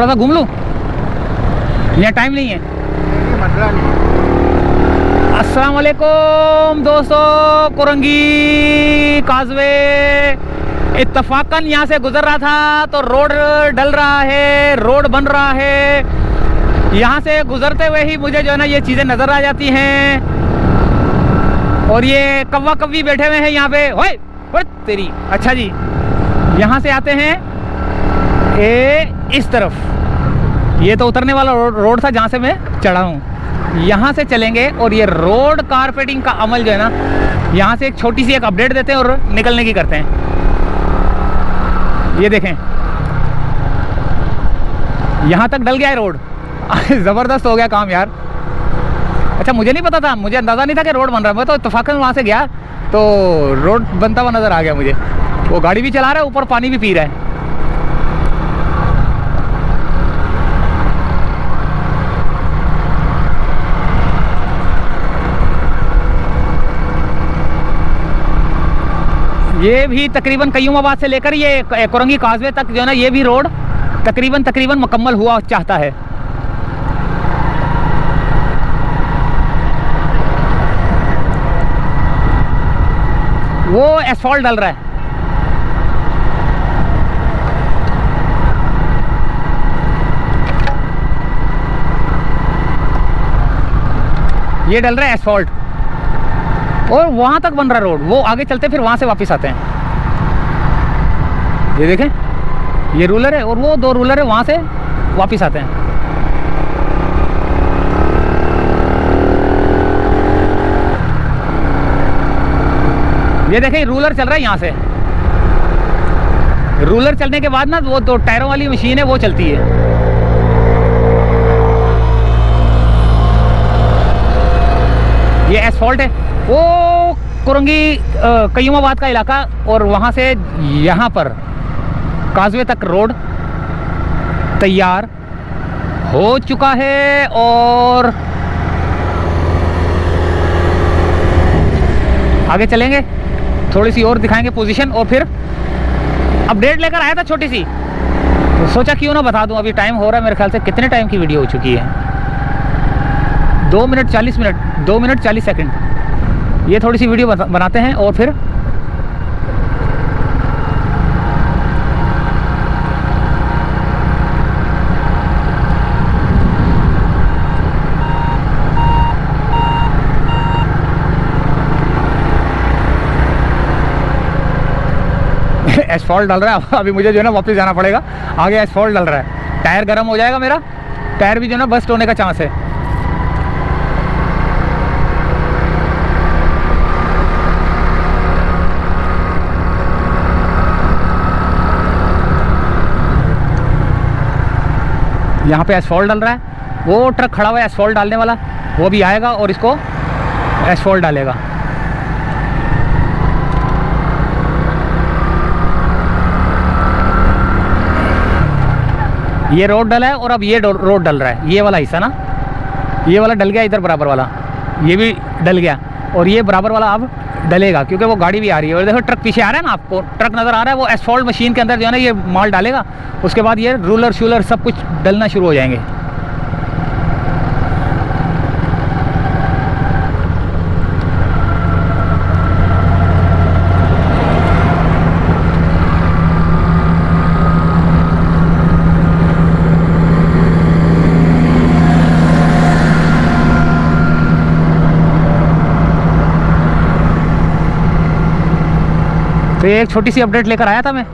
थोड़ा सा घूम लूँ, यहाँ टाइम नहीं है। अस्सलाम वालेकुम दोस्तों, कोरंगी काजवे इत्तफाकन यहाँ से गुजर रहा था तो रोड डल रहा है, रोड बन रहा है। यहाँ से गुजरते हुए ही मुझे जो है ना ये चीज़ें नज़र आ जाती हैं। और ये कव्वा कव्वी बैठे हुए हैं यहाँ पे। ओए ओए तेरी, अच्छा जी, यहाँ से आते हैं इस तरफ। ये तो उतरने वाला रोड था जहाँ से मैं चढ़ा हूँ। यहाँ से चलेंगे और ये रोड कारपेटिंग का अमल जो है ना, यहाँ से एक छोटी सी एक अपडेट देते हैं और निकलने की करते हैं। ये देखें, यहाँ तक डल गया है रोड। ज़बरदस्त हो गया काम यार। अच्छा, मुझे नहीं पता था, मुझे अंदाज़ा नहीं था कि रोड बन रहा है। मैं तो इत्तफाकन वहाँ से गया तो रोड बनता हुआ नज़र आ गया मुझे। वो गाड़ी भी चला रहा है, ऊपर पानी भी पी रहा है। ये भी तकरीबन कयूमाबाद से लेकर ये कोरंगी काजवे तक जो है ना, ये भी रोड तकरीबन मुकम्मल हुआ चाहता है। वो एसफॉल्ट डल रहा है। ये डल रहा है एसफॉल्ट और वहां तक बन रहा है रोड। वो आगे चलते फिर वहां से वापस आते हैं। ये देखें, ये रूलर है और वो दो रूलर है, वहां से वापस आते हैं। ये देखें, रूलर चल रहा है यहाँ से। रूलर चलने के बाद ना वो दो टायरों वाली मशीन है, वो चलती है। ये एसफॉल्ट है। वो कोरंगी कयूमाबाद का इलाका और वहाँ से यहाँ पर काजवे तक रोड तैयार हो चुका है। और आगे चलेंगे, थोड़ी सी और दिखाएंगे पोजीशन और फिर अपडेट लेकर आया था छोटी सी, तो सोचा क्यों ना बता दूं। अभी टाइम हो रहा है मेरे ख्याल से, कितने टाइम की वीडियो हो चुकी है? 2 मिनट 40 मिनट, 2 मिनट 40 सेकंड। ये थोड़ी सी वीडियो बनाते हैं और फिर एसफॉल्ट डल रहा है। अभी मुझे जो है ना वापस जाना पड़ेगा, आगे एसफॉल्ट डल रहा है। टायर गर्म हो जाएगा मेरा, टायर भी जो है ना बस्ट होने का चांस है। यहाँ पे एसफॉल्ट डल रहा है। वो ट्रक खड़ा हुआ है एसफॉल्ट डालने वाला, वो भी आएगा और इसको एसफॉल्ट डालेगा। ये रोड डला है और अब ये रोड डल रहा है। ये वाला हिस्सा ना, ये वाला डल गया, इधर बराबर वाला ये भी डल गया और ये बराबर वाला अब डलेगा, क्योंकि वो गाड़ी भी आ रही है। और देखो ट्रक पीछे आ रहा है ना, आपको ट्रक नज़र आ रहा है। वो एसफॉल्ट मशीन के अंदर जो है ना ये माल डालेगा, उसके बाद ये रूलर शूलर सब कुछ डलना शुरू हो जाएंगे। तो ये एक छोटी सी अपडेट लेकर आया था मैं,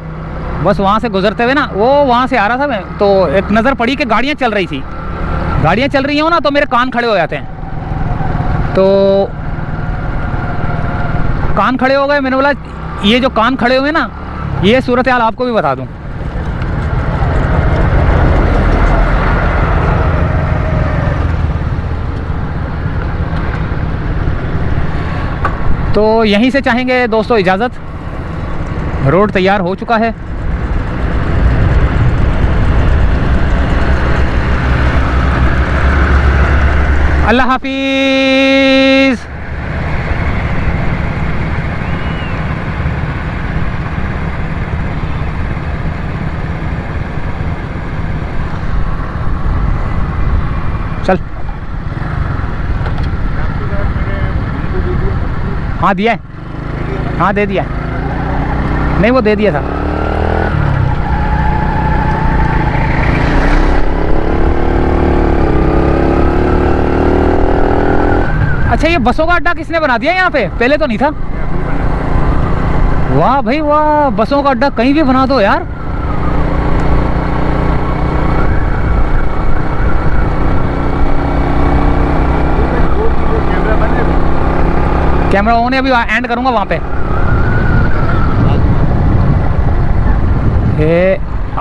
बस वहाँ से गुजरते हुए ना, वो वहाँ से आ रहा था मैं, तो एक नज़र पड़ी कि गाड़ियाँ चल रही थी। गाड़ियाँ चल रही हो ना तो मेरे कान खड़े हो जाते हैं। तो कान खड़े हो गए, मैंने बोला ये जो कान खड़े हुए ना, ये सूरत हाल आपको भी बता दूँ। तो यहीं से चाहेंगे दोस्तों इजाज़त। रोड तैयार हो चुका है। अल्लाह हाफिज़। हाँ दिया है, हाँ दे दिया। नहीं वो दे दिया था। अच्छा ये बसों का अड्डा किसने बना दिया यहाँ पे? पहले तो नहीं था। वाह भाई वाह, बसों का अड्डा कहीं भी बना दो यार। कैमरा ऑन है, अभी एंड करूंगा वहां पे।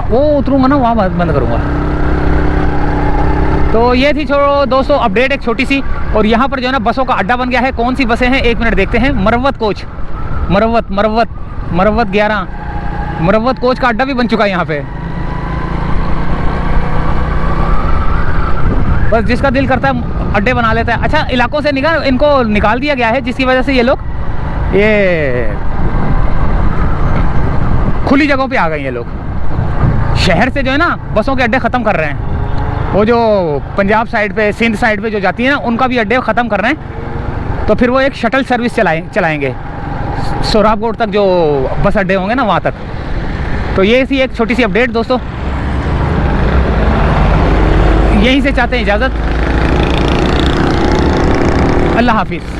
वो उतरूंगा ना वहाँ बंद करूंगा। तो ये थी दोस्तों अपडेट एक छोटी सी। और यहाँ पर जो है ना बसों का अड्डा बन गया है। कौन सी बसें हैं 1 मिनट देखते हैं। मरवत कोच, मरवत 11 मरवत कोच का अड्डा भी बन चुका है यहाँ पे। बस जिसका दिल करता है अड्डे बना लेता है। अच्छा इलाकों से इनको निकाल दिया गया है, जिसकी वजह से ये लोग ये खुली जगहों पे आ गए। ये लोग शहर से जो है ना बसों के अड्डे ख़त्म कर रहे हैं। वो जो पंजाब साइड पे, सिंध साइड पे जो जाती है ना, उनका भी अड्डे ख़त्म कर रहे हैं। तो फिर वो एक शटल सर्विस चलाएंगे सोराबकोट तक, जो बस अड्डे होंगे ना वहाँ तक। तो ये सी एक छोटी सी अपडेट दोस्तों। यहीं से चाहते हैं इजाज़त। अल्लाह हाफिज़।